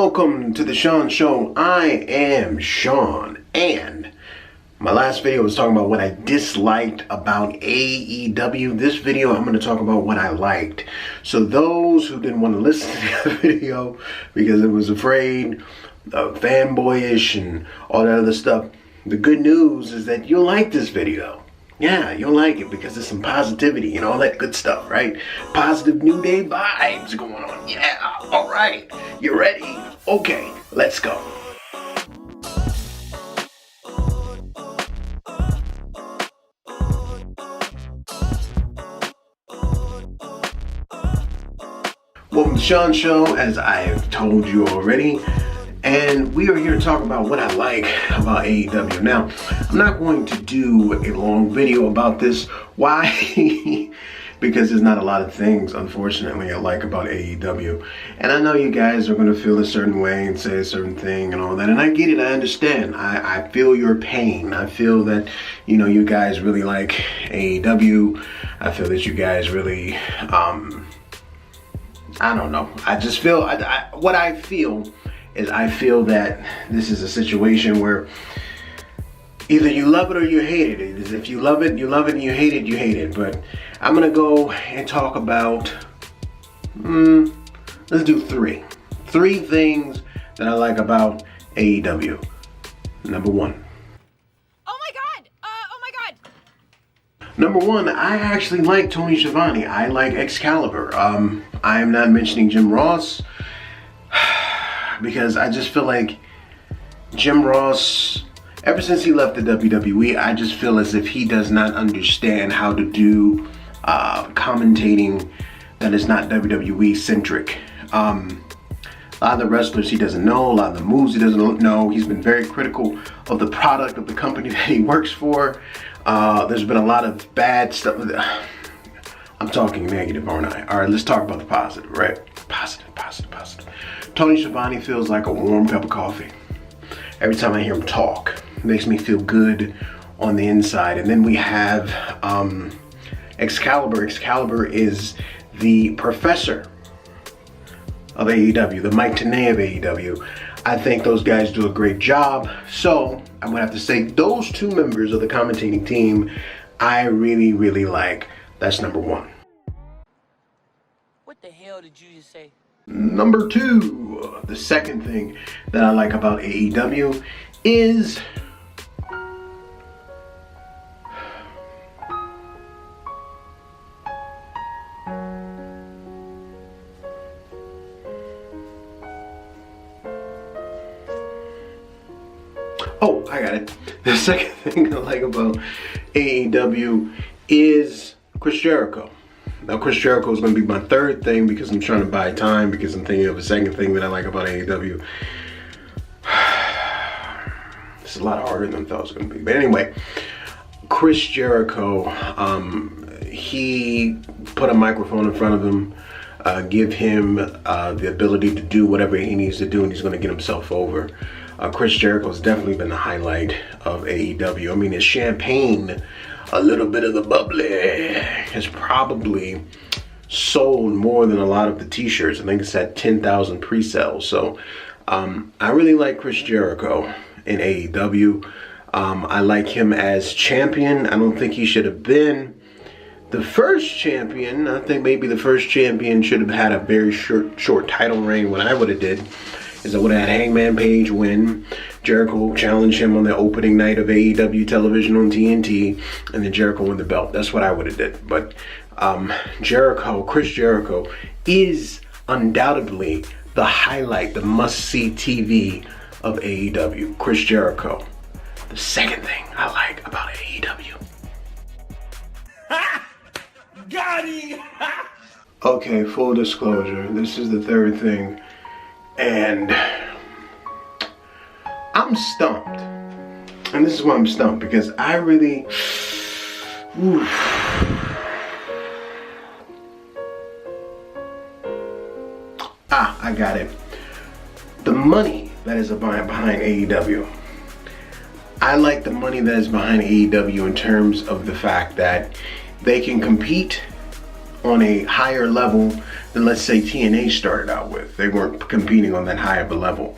Welcome to the Sean Show. I am Sean, and my last video was talking about what I disliked about AEW. This video, I'm going to talk about what I liked. So those who didn't want to listen to the video because it was afraid of fanboyish and all that other stuff, the good news is that you'll like this video. Yeah, you'll like it because there's some positivity and all that good stuff, right? Positive New Day vibes going on. Yeah, all right. You ready? Okay, let's go. Welcome to Sean Show, as I've told you already. And we are here to talk about what I like about AEW. Now, I'm not going to do a long video about this. Why? Because there's not a lot of things, unfortunately, I like about AEW. And I know you guys are going to feel a certain way and say a certain thing and all that. And I get it. I understand. I feel your pain. I feel that, you know, you guys really like AEW. I feel that you guys really, I don't know. I just feel, what I feel is I feel that this is a situation where either you love it or you hate it. It is if you love it, and you hate it. But I'm gonna go and talk about, let's do three things that I like about AEW. Number one. Oh my god! Number one, I actually like Tony Schiavone. I like Excalibur. I am not mentioning Jim Ross, because I just feel like Jim Ross, ever since he left the WWE, I just feel as if he does not understand how to do commentating that is not WWE centric. A lot of the wrestlers he doesn't know, a lot of the moves he doesn't know. He's been very critical of the product of the company that he works for. There's been a lot of bad stuff. I'm talking negative, aren't I? All right, let's talk about the positive, right? Positive. Tony Schiavone feels like a warm cup of coffee. Every time I hear him talk, it makes me feel good on the inside. And then we have Excalibur. Excalibur is the professor of AEW, the Mike Tenay of AEW. I think those guys do a great job. So I'm gonna have to say those two members of the commentating team, I really, really like. That's number one. What the hell did you just say? Number two, the second thing that I like about AEW is I got it. The second thing I like about AEW is Chris Jericho. Now, Chris Jericho is going to be my third thing because I'm trying to buy time, because I'm thinking of a second thing that I like about AEW. It's a lot harder than I thought it was going to be. But anyway, Chris Jericho, he put a microphone in front of him, give him the ability to do whatever he needs to do, and he's going to get himself over. Chris Jericho has definitely been the highlight of AEW. I mean, his champagne, a little bit of the bubbly, has probably sold more than a lot of the t-shirts. I think it's at 10,000 pre-sales. So I really like Chris Jericho in AEW. I like him as champion. I don't think he should have been the first champion. I think maybe the first champion should have had a very short title reign. What I would have did is I would have had Hangman Page win, Jericho challenge him on the opening night of AEW television on TNT, and then Jericho win the belt. That's what I would have did. But Chris Jericho is undoubtedly the highlight, the must-see TV of AEW. Chris Jericho. The second thing I like about AEW. Got him! Okay, full disclosure, this is the third thing. And I'm stumped. And this is why I'm stumped, because I really, I got it. The money that is behind AEW. I like the money that is behind AEW in terms of the fact that they can compete on a higher level than, let's say, TNA started out with. They weren't competing on that high of a level.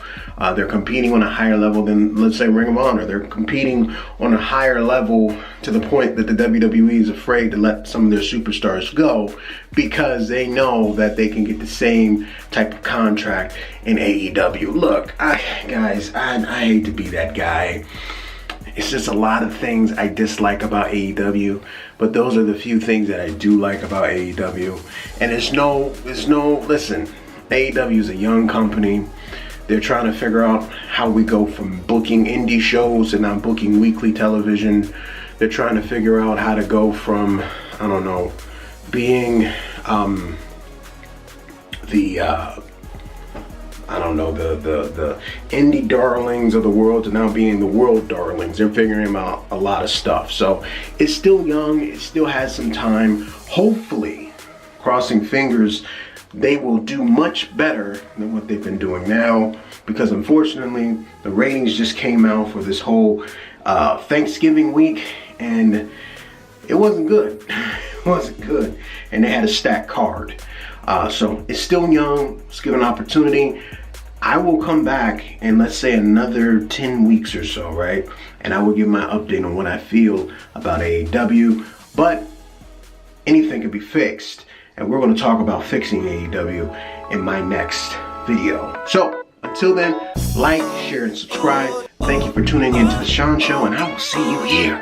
They're competing on a higher level than, let's say, Ring of Honor. They're competing on a higher level to the point that the WWE is afraid to let some of their superstars go because they know that they can get the same type of contract in AEW. Look, guys, I hate to be that guy. It's just a lot of things I dislike about AEW, but those are the few things that I do like about AEW. And listen, AEW is a young company. They're trying to figure out how we go from booking indie shows and now booking weekly television. They're trying to figure out how to go from, I don't know, being the indie darlings of the world to now being the world darlings. They're figuring out a lot of stuff. So it's still young. It still has some time. Hopefully, crossing fingers, they will do much better than what they've been doing now, because unfortunately, the ratings just came out for this whole Thanksgiving week, and it wasn't good. It wasn't good. And they had a stacked card. So it's still young. Let's give it an opportunity. I will come back in, let's say, another 10 weeks or so, right? And I will give my update on what I feel about AEW. But anything can be fixed. And we're going to talk about fixing AEW in my next video. So until then, like, share, and subscribe. Thank you for tuning in to The Sean Show, and I will see you here.